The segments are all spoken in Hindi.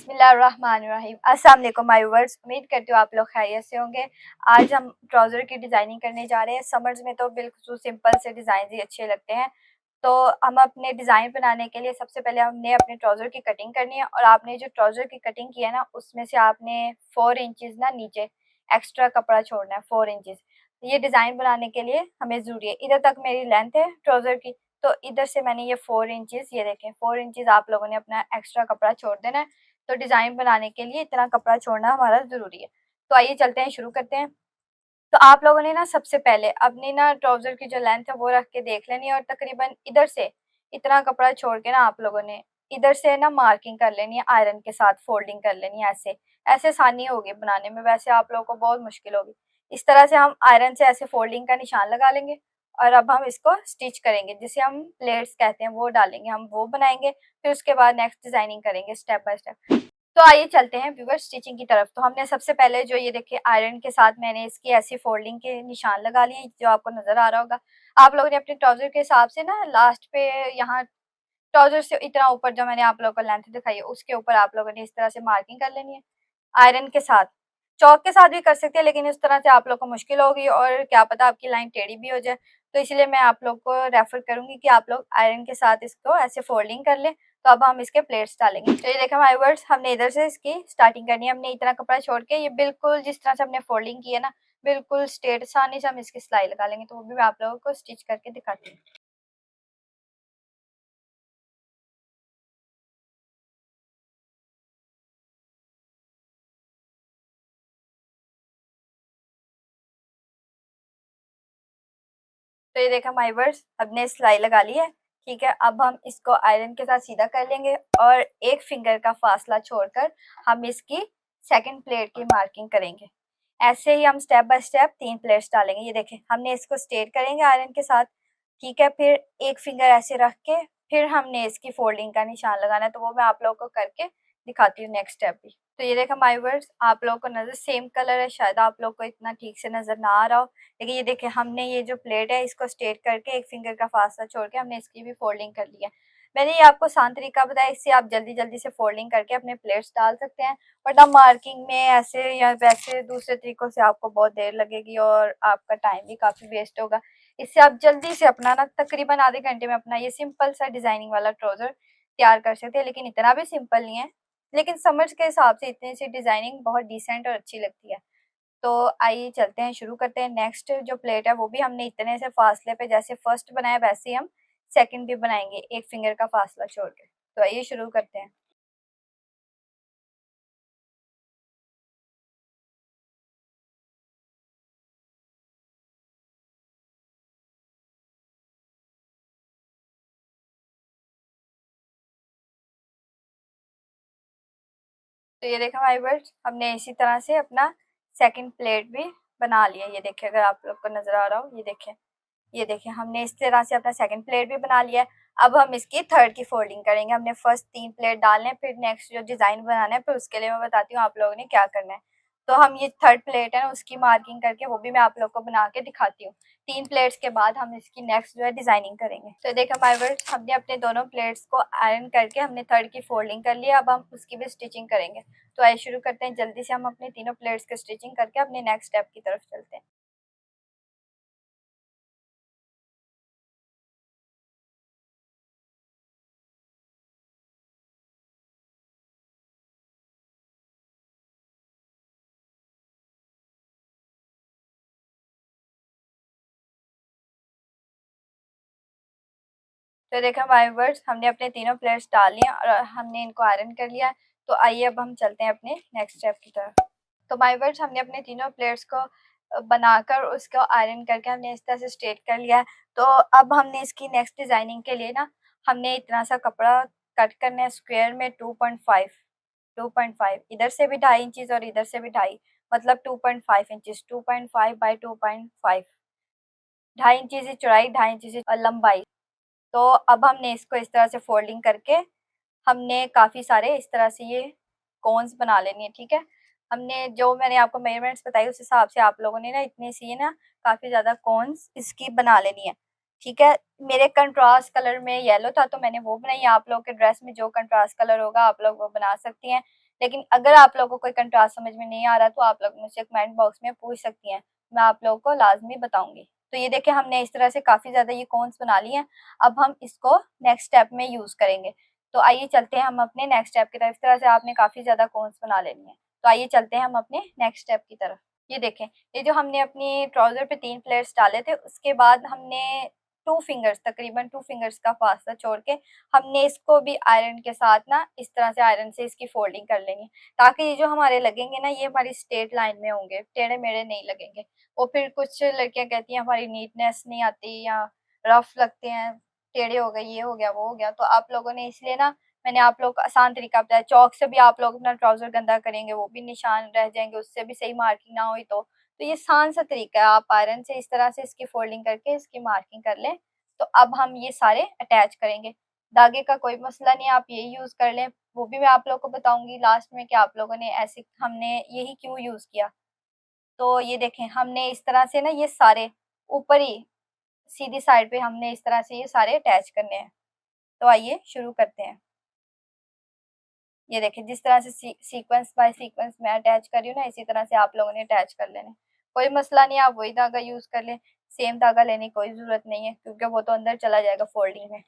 बिस्मिल्लाहिर्रहमानिर्रहीम। अस्सलाम वालेकुम माय व्यूअर्स, उम्मीद करती हूँ आप लोग खैरियत से होंगे। आज हम ट्राउज़र की डिज़ाइनिंग करने जा रहे हैं। समर्स में तो बिल्कुल सिंपल से डिज़ाइन ही अच्छे लगते हैं। तो हम अपने डिज़ाइन बनाने के लिए सबसे पहले हमने अपने ट्राउज़र की कटिंग करनी है और आपने जो ट्राउज़र की कटिंग की है ना, उसमें से आपने 4 इंचेस ना नीचे एक्स्ट्रा कपड़ा छोड़ना है, 4 इंचेस। ये डिज़ाइन बनाने के लिए हमें ज़रूरी है। इधर तक मेरी लेंथ है ट्राउज़र की, तो इधर से मैंने ये 4 इंचेस, ये देखें 4 इंचेस आप लोगों ने अपना एक्स्ट्रा कपड़ा छोड़ देना है। तो डिज़ाइन बनाने के लिए इतना कपड़ा छोड़ना हमारा ज़रूरी है। तो आइए चलते हैं, शुरू करते हैं। तो आप लोगों ने ना सबसे पहले अपनी ना ट्राउज़र की जो लेंथ है वो रख के देख लेनी है और तकरीबन इधर से इतना कपड़ा छोड़ के ना आप लोगों ने इधर से ना मार्किंग कर लेनी है, आयरन के साथ फोल्डिंग कर लेनी है। ऐसे ऐसे आसानी होगी बनाने में, वैसे आप लोगों को बहुत मुश्किल होगी। इस तरह से हम आयरन से ऐसे फोल्डिंग का निशान लगा लेंगे और अब हम इसको स्टिच करेंगे, जिसे हम प्लेट्स कहते हैं, वो डालेंगे, हम वो बनाएंगे। फिर उसके बाद नेक्स्ट डिज़ाइनिंग करेंगे स्टेप बाय स्टेप। तो आइए चलते हैं व्यूअर्स स्टिचिंग की तरफ। तो हमने सबसे पहले जो ये देखिए आयरन के साथ मैंने इसकी ऐसी फोल्डिंग के निशान लगा लिए, जो आपको नज़र आ रहा होगा। आप लोगों ने अपने ट्राउज़र के हिसाब से ना लास्ट पे यहाँ ट्राउज़र से इतना ऊपर जो मैंने आप लोगों को लेंथ दिखाई है, उसके ऊपर आप लोगों ने इस तरह से मार्किंग कर लेनी है आयरन के साथ। चॉक के साथ भी कर सकते हैं, लेकिन इस तरह से आप लोग को मुश्किल होगी और क्या पता आपकी लाइन टेढ़ी भी हो जाए। तो इसलिए मैं आप लोग को रेफ़र करूँगी कि आप लोग आयरन के साथ इसको ऐसे फोल्डिंग कर लें। तो अब हम इसके प्लेट्स डालेंगे। तो ये देखें माय व्यूअर्स, हमने इधर से इसकी स्टार्टिंग करनी है। हमने इतना कपड़ा छोड़ के ये बिल्कुल जिस तरह से हमने फोल्डिंग की है ना, बिल्कुल स्ट्रेट आसानी से हम इसकी सिलाई लगा लेंगे। तो वो भी मैं आप लोगों को स्टिच करके दिखाती हूँ। तो ये देखा माय व्यूअर्स, हमने सिलाई लगा ली है। ठीक है, अब हम इसको आयरन के साथ सीधा कर लेंगे और एक फिंगर का फासला छोड़कर हम इसकी सेकंड प्लेट की मार्किंग करेंगे। ऐसे ही हम स्टेप बाय स्टेप 3 प्लेट्स डालेंगे। ये देखें, हमने इसको स्ट्रेट करेंगे आयरन के साथ। ठीक है, फिर एक फिंगर ऐसे रख के फिर हमने इसकी फोल्डिंग का निशान लगाना है। तो वो मैं आप लोगों को करके दिखाती हूँ नेक्स्ट स्टेप भी। तो ये देखा माय व्यूअर्स, आप लोगों को नज़र सेम कलर है, शायद आप लोग को इतना ठीक से नज़र ना आ रहा हो। देखिए ये देखिए, हमने ये जो प्लेट है इसको स्ट्रेट करके एक फिंगर का फासला छोड़ के हमने इसकी भी फोल्डिंग कर लिया। मैंने ये आपको आसान तरीका बताया, इससे आप जल्दी जल्दी से फोल्डिंग करके अपने प्लेट्स डाल सकते हैं। वरना मार्किंग में ऐसे या वैसे दूसरे तरीकों से आपको बहुत देर लगेगी और आपका टाइम भी काफ़ी वेस्ट होगा। इससे आप जल्दी से अपना ना तकरीबन आधे घंटे में अपना ये सिंपल सा डिज़ाइनिंग वाला ट्राउज़र तैयार कर सकते हैं। लेकिन इतना भी सिंपल नहीं है, लेकिन समझ के हिसाब से इतनी सी डिज़ाइनिंग बहुत डिसेंट और अच्छी लगती है। तो आइए चलते हैं, शुरू करते हैं। नेक्स्ट जो प्लेट है वो भी हमने इतने से फासले पे जैसे फर्स्ट बनाया वैसे ही हम सेकंड भी बनाएंगे, एक फिंगर का फासला छोड़ के। तो आइए शुरू करते हैं। तो ये देखा माय व्यूअर्स, हमने इसी तरह से अपना सेकंड प्लेट भी बना लिया। ये देखिए, अगर आप लोग को नज़र आ रहा हो, ये देखें हमने इस तरह से अपना सेकंड प्लेट भी बना लिया है। अब हम इसकी थर्ड की फोल्डिंग करेंगे। हमने फर्स्ट 3 प्लेट डालने हैं, फिर नेक्स्ट जो डिज़ाइन बनाना है, फिर उसके लिए मैं बताती हूँ आप लोगों ने क्या करना है। तो हम ये थर्ड प्लेट है ना, उसकी मार्किंग करके वो भी मैं आप लोग को बना के दिखाती हूँ। 3 प्लेट्स के बाद हम इसकी नेक्स्ट जो है डिज़ाइनिंग करेंगे। तो देखो माय व्यूअर्स, हमने अपने दोनों प्लेट्स को आयरन करके हमने थर्ड की फोल्डिंग कर लिया। अब हम उसकी भी स्टिचिंग करेंगे। तो आइए शुरू करते हैं, जल्दी से हम अपने तीनों प्लेट्स की स्टिचिंग करके अपने नेक्स्ट स्टेप की तरफ चलते हैं। तो देखा माय व्यूअर्स, हमने अपने तीनों प्लेट्स डाल लिए और हमने इनको आयरन कर लिया। तो आइए अब हम चलते हैं अपने नेक्स्ट स्टेप की तरफ। तो माय व्यूअर्स, हमने अपने तीनों प्लेट्स को बनाकर उसको आयरन करके हमने इस तरह से स्ट्रेट कर लिया है। तो अब हमने इसकी नेक्स्ट डिज़ाइनिंग के लिए ना हमने इतना सा कपड़ा कट करना है स्क्वायर में 2.5 इधर से भी 2.5 इंचज़ और इधर से भी 2.5, मतलब 2.5 इंचज़, 2.5 बाई 2.5, 2.5 इंचज़ की चौड़ाई, 2.5 इंचज़ की लंबाई। तो अब हमने इसको इस तरह से फोल्डिंग करके हमने काफ़ी सारे इस तरह से ये कोन्स बना लेने हैं। ठीक है, हमने जो मैंने आपको मेजरमेंट्स बताई उस हिसाब से आप लोगों ने ना इतने सी ना काफ़ी ज़्यादा कोन्स इसकी बना लेनी है। ठीक है, मेरे कंट्रास्ट कलर में येलो था तो मैंने वो बनाई। आप लोग के ड्रेस में जो कंट्रास्ट कलर होगा आप लोग वो बना सकती हैं। लेकिन अगर आप लोगों को कोई कंट्रास्ट समझ में नहीं आ रहा तो आप लोग मुझसे कमेंट बॉक्स में पूछ सकती हैं, मैं आप लोगों को लाजमी बताऊंगी। तो ये देखिए हमने इस तरह से काफ़ी ज़्यादा ये कोन्स बना लिए हैं। अब हम इसको नेक्स्ट स्टेप में यूज़ करेंगे। तो आइए चलते हैं हम अपने नेक्स्ट स्टेप की तरफ। इस तरह से आपने काफ़ी ज़्यादा कोन्स बना लेनी है। तो आइए चलते हैं हम अपने नेक्स्ट स्टेप की तरफ। ये देखें, ये जो हमने अपनी ट्राउज़र पे 3 फ्लेयर्स डाले थे, उसके बाद हमने 2 फिंगर्स, तकरीबन 2 फिंगर्स का फासला छोड़ के हमने इसको भी आयरन के साथ ना इस तरह से आयरन से इसकी फोल्डिंग कर लेनी है, ताकि ये जो हमारे लगेंगे ना ये हमारी स्ट्रेट लाइन में होंगे, टेढ़े-मेढ़े नहीं लगेंगे। वो फिर कुछ लड़कियाँ कहती हैं हमारी नीटनेस नहीं आती या रफ लगते हैं, टेढ़े हो गए, ये हो गया, वो हो गया। तो आप लोगों ने इसलिए ना मैंने आप लोगों को आसान तरीका बताया। चॉक से भी आप लोग अपना ट्राउज़र गंदा करेंगे, वो भी निशान रह जाएँगे, उससे भी सही मार्किंग ना हुई तो ये आसान सा तरीका है। आप आयरन से इस तरह से इसकी फोल्डिंग करके इसकी मार्किंग कर लें। तो अब हम ये सारे अटैच करेंगे। धागे का कोई मसला नहीं, आप यही यूज़ कर लें, वो भी मैं आप लोगों को बताऊँगी लास्ट में कि आप लोगों ने ऐसे हमने यही क्यों यूज़ किया। तो ये देखें हमने इस तरह से ना ये सारे ऊपर ही सीधी साइड पे हमने इस तरह से ये सारे अटैच करने हैं। तो आइए शुरू करते हैं। ये देखें जिस तरह से सीक्वेंस बाय सीक्वेंस मैं अटैच कर रही हूँ ना, इसी तरह से आप लोगों ने अटैच कर लेने। कोई मसला नहीं, आप वही धागा यूज़ कर लें, सेम धागा लेने की कोई ज़रूरत नहीं है क्योंकि वो तो अंदर चला जाएगा फोल्डिंग में।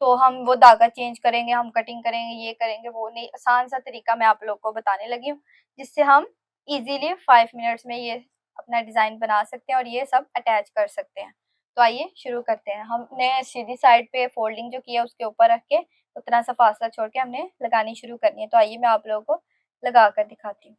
तो हम वो धागा चेंज करेंगे, हम कटिंग करेंगे, ये करेंगे, वो नहीं, आसान सा तरीका मैं आप लोग को बताने लगी हूँ, जिससे हम इज़िली 5 मिनट्स में ये अपना डिज़ाइन बना सकते हैं और ये सब अटैच कर सकते हैं। तो आइए शुरू करते हैं। हमने सीधी साइड पे फोल्डिंग जो की है उसके ऊपर रख के उतना सा फासला छोड़ के हमने लगानी शुरू करनी है। तो आइए मैं आप लोगों को लगा कर दिखाती हूँ।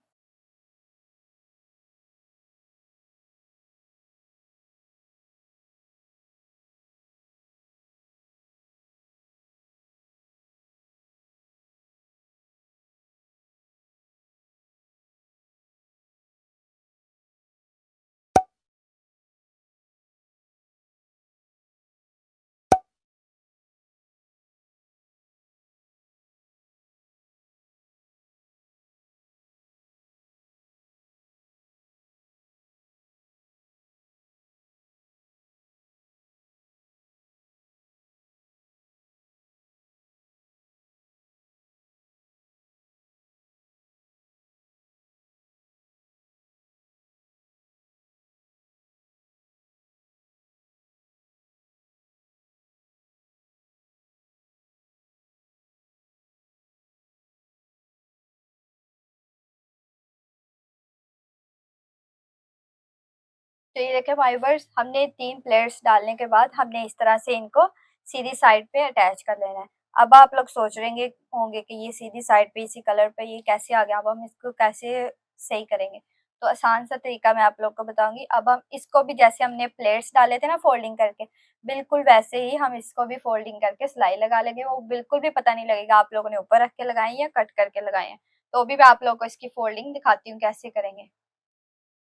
तो ये देखें व्यूअर्स, हमने 3 प्लेट्स डालने के बाद हमने इस तरह से इनको सीधी साइड पे अटैच कर लेना है। अब आप लोग सोच रहे होंगे कि ये सीधी साइड पे इसी कलर पे ये कैसे आ गया, अब हम इसको कैसे सही करेंगे? तो आसान सा तरीका मैं आप लोग को बताऊँगी। अब हम इसको भी जैसे हमने प्लेट्स डाले थे ना फोल्डिंग करके, बिल्कुल वैसे ही हम इसको भी फोल्डिंग करके सिलाई लगा लेंगे। वो बिल्कुल भी पता नहीं लगेगा आप लोगों ने ऊपर रख के लगाए हैं या कट करके लगाए हैं। तो अभी मैं आप लोगों को इसकी फोल्डिंग दिखाती हूँ कैसे करेंगे।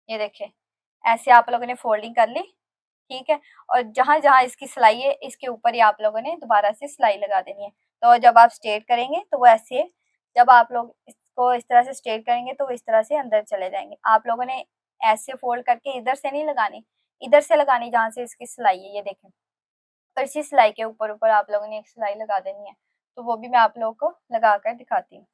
ये देखिए, ऐसे आप लोगों ने फोल्डिंग कर ली, ठीक है? और जहाँ-जहाँ इसकी सिलाई है, इसके ऊपर ही आप लोगों ने दोबारा से सिलाई लगा देनी है। तो जब आप स्ट्रेट करेंगे, तो वो ऐसे जब आप लोग इसको इस तरह से स्ट्रेट करेंगे, तो वो इस तरह से अंदर चले जाएँगे। आप लोगों ने ऐसे फोल्ड करके इधर से नहीं लगानी, इधर से लगानी जहाँ से इसकी सिलाई है, ये देखें। और इसी सिलाई के ऊपर-ऊपर आप लोगों ने एक सिलाई लगा देनी है। तो वो भी मैं आप लोगों को लगा कर दिखाती हूँ।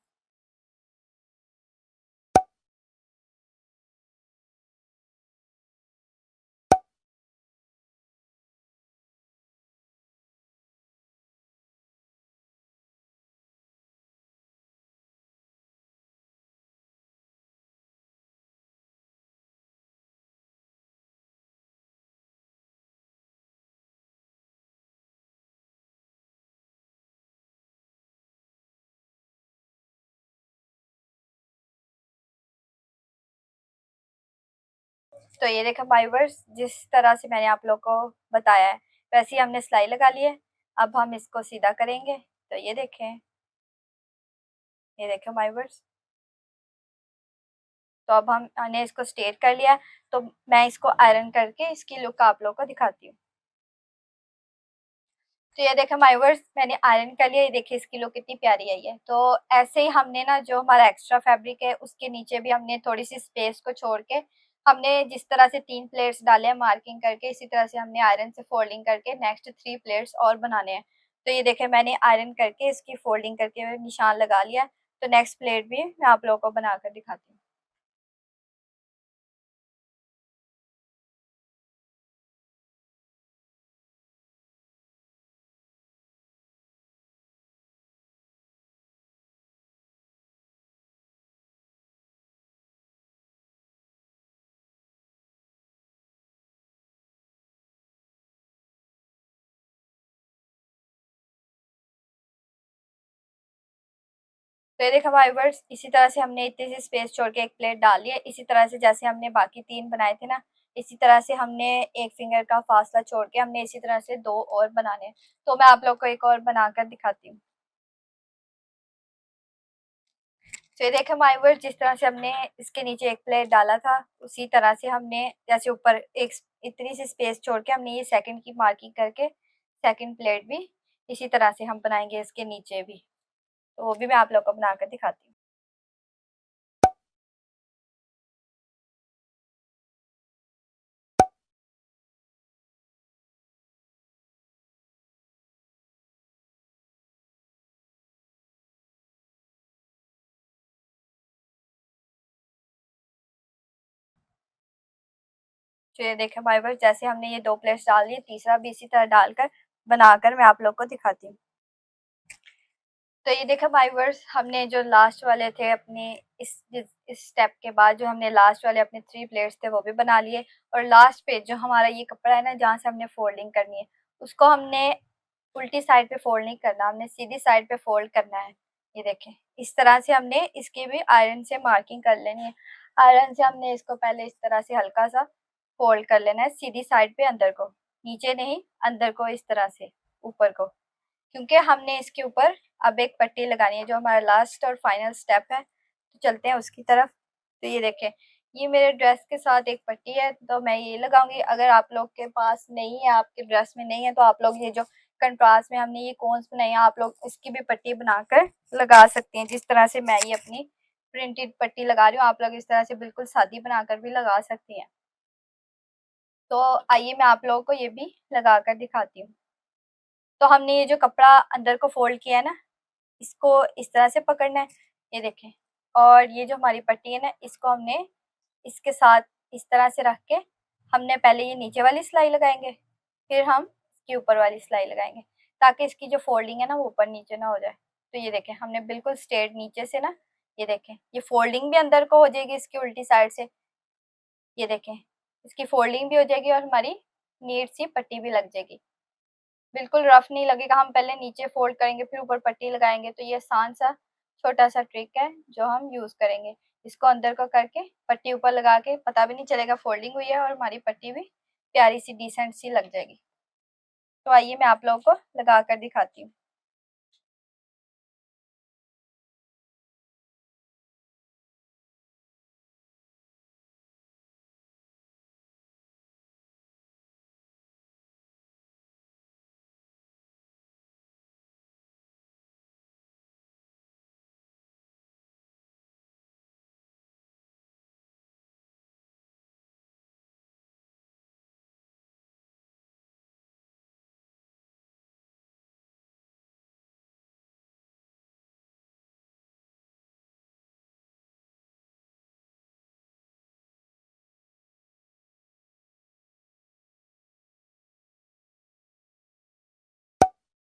तो ये देखें व्यूअर्स, जिस तरह से मैंने आप लोग को बताया है, वैसे ही हमने सिलाई लगा ली है। अब हम इसको सीधा करेंगे। तो ये देखें व्यूअर्स, तो अब हमने इसको स्ट्रेट कर लिया है, तो मैं इसको आयरन करके इसकी लुक आप लोग को दिखाती हूँ। तो ये देखें व्यूअर्स, मैंने आयरन कर लिया, ये देखिए इसकी लुक कितनी प्यारी आई है। तो ऐसे ही हमने ना जो हमारा एक्स्ट्रा फैब्रिक है उसके नीचे भी हमने थोड़ी-सी स्पेस को छोड़ के हमने जिस तरह से 3 प्लेट्स डाले हैं मार्किंग करके, इसी तरह से हमने आयरन से फोल्डिंग करके नेक्स्ट 3 प्लेट्स और बनाने हैं। तो ये देखें मैंने आयरन करके इसकी फोल्डिंग करके निशान लगा लिया है। तो नेक्स्ट प्लेट भी मैं आप लोगों को बनाकर दिखाती हूँ। तो ये देखो हमारे व्यूअर्स, इसी तरह से हमने इतनी सी स्पेस छोड़ के एक प्लेट डाल ली है। इसी तरह से जैसे हमने बाकी 3 बनाए थे ना, इसी तरह से हमने 1 फिंगर का फासला छोड़ के हमने इसी तरह से 2 और बनाने हैं। तो मैं आप लोग को एक और बनाकर दिखाती हूँ। तो ये देखो हमारे व्यूअर्स, जिस तरह से हमने इसके नीचे एक प्लेट डाला था, उसी तरह से हमने जैसे ऊपर एक इतनी सी स्पेस छोड़ के हमने ये सेकंड की मार्किंग करके सेकंड प्लेट भी इसी तरह से हम बनाएंगे इसके नीचे भी। तो वो भी मैं आप लोग को बनाकर दिखाती हूँ। तो ये देखें हमारे पास, जैसे हमने ये 2 प्लेट्स डाल दिए, तीसरा भी इसी तरह डालकर बनाकर मैं आप लोग को दिखाती हूँ। तो ये देखा माय व्यूअर्स, हमने जो लास्ट वाले थे अपने इस स्टेप के बाद जो हमने लास्ट वाले अपने 3 प्लेट्स थे वो भी बना लिए। और लास्ट पे जो हमारा ये कपड़ा है ना, जहाँ से हमने फोल्डिंग करनी है, उसको हमने उल्टी साइड पे फोल्ड नहीं करना, हमने सीधी साइड पे फोल्ड करना है। ये देखें, इस तरह से हमने इसकी भी आयरन से मार्किंग कर लेनी है। आयरन से हमने इसको पहले इस तरह से हल्का सा फोल्ड कर लेना है सीधी साइड पे, अंदर को, नीचे नहीं, अंदर को, इस तरह से ऊपर को। क्योंकि हमने इसके ऊपर अब एक पट्टी लगानी है, जो हमारा लास्ट और फाइनल स्टेप है। तो चलते हैं उसकी तरफ। तो ये देखें, ये मेरे ड्रेस के साथ एक पट्टी है, तो मैं ये लगाऊंगी। अगर आप लोग के पास नहीं है, आपके ड्रेस में नहीं है, तो आप लोग ये जो कंट्रास्ट में हमने ये कोन्स बनाई है, आप लोग इसकी भी पट्टी बनाकर लगा सकते हैं। जिस तरह से मैं ये अपनी प्रिंटेड पट्टी लगा रही हूँ, आप लोग इस तरह से बिल्कुल सादी बनाकर भी लगा सकती हैं। तो आइए मैं आप लोगों को ये भी लगा कर दिखाती हूँ। तो हमने ये जो कपड़ा अंदर को फोल्ड किया है ना, इसको इस तरह से पकड़ना है, ये देखें। और ये जो हमारी पट्टी है ना, इसको हमने इसके साथ इस तरह से रख के हमने पहले ये नीचे वाली सिलाई लगाएंगे, फिर हम इसके ऊपर वाली सिलाई लगाएंगे, ताकि इसकी जो फोल्डिंग है ना वो ऊपर नीचे ना हो जाए। तो ये देखें, हमने बिल्कुल स्ट्रेट नीचे से ना, ये देखें, ये फोल्डिंग भी अंदर को हो जाएगी इसकी उल्टी साइड से। ये देखें, इसकी फोल्डिंग भी हो जाएगी और हमारी नीट सी पट्टी भी लग जाएगी। बिल्कुल रफ नहीं लगेगा। हम पहले नीचे फोल्ड करेंगे, फिर ऊपर पट्टी लगाएंगे। तो ये आसान सा छोटा सा ट्रिक है जो हम यूज करेंगे। इसको अंदर को करके पट्टी ऊपर लगा के पता भी नहीं चलेगा फोल्डिंग हुई है, और हमारी पट्टी भी प्यारी सी डिसेंट सी लग जाएगी। तो आइए मैं आप लोगों को लगा कर दिखाती हूँ।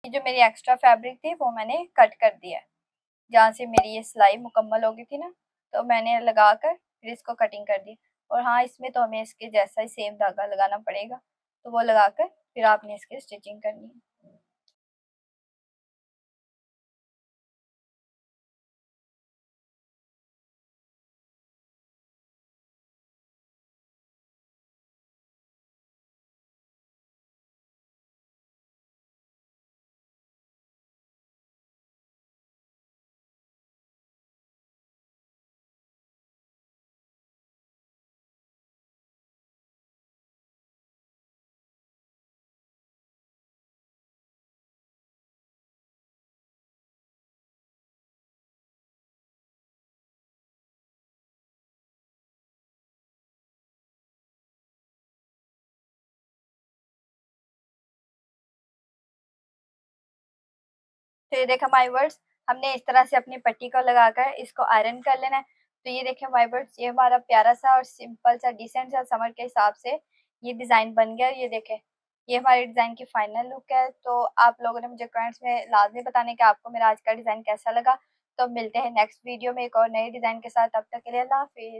ये जो मेरी एक्स्ट्रा फैब्रिक थी वो मैंने कट कर दिया है। जहाँ से मेरी ये सिलाई मुकम्मल हो गई थी ना, तो मैंने लगाकर फिर इसको कटिंग कर दी। और हाँ, इसमें तो हमें इसके जैसा ही सेम धागा लगाना पड़ेगा, तो वो लगाकर फिर आपने इसकी स्टिचिंग करनी है। तो ये देखा माय वर्ड्स, हमने इस तरह से अपनी पट्टी को लगाकर इसको आयरन कर लेना है। तो ये देखें वाइवर्स, ये हमारा प्यारा सा और सिंपल सा डिसेंट सा समर के हिसाब से ये डिज़ाइन बन गया। ये देखें, ये हमारे डिज़ाइन की फाइनल लुक है। तो आप लोगों ने मुझे कमेंट्स में लाज़मी बताना कि आपको मेरा आज का डिज़ाइन कैसा लगा। तो मिलते हैं नेक्स्ट वीडियो में एक और नए डिज़ाइन के साथ। तब तक के लिए अल्लाह हाफ़िज़।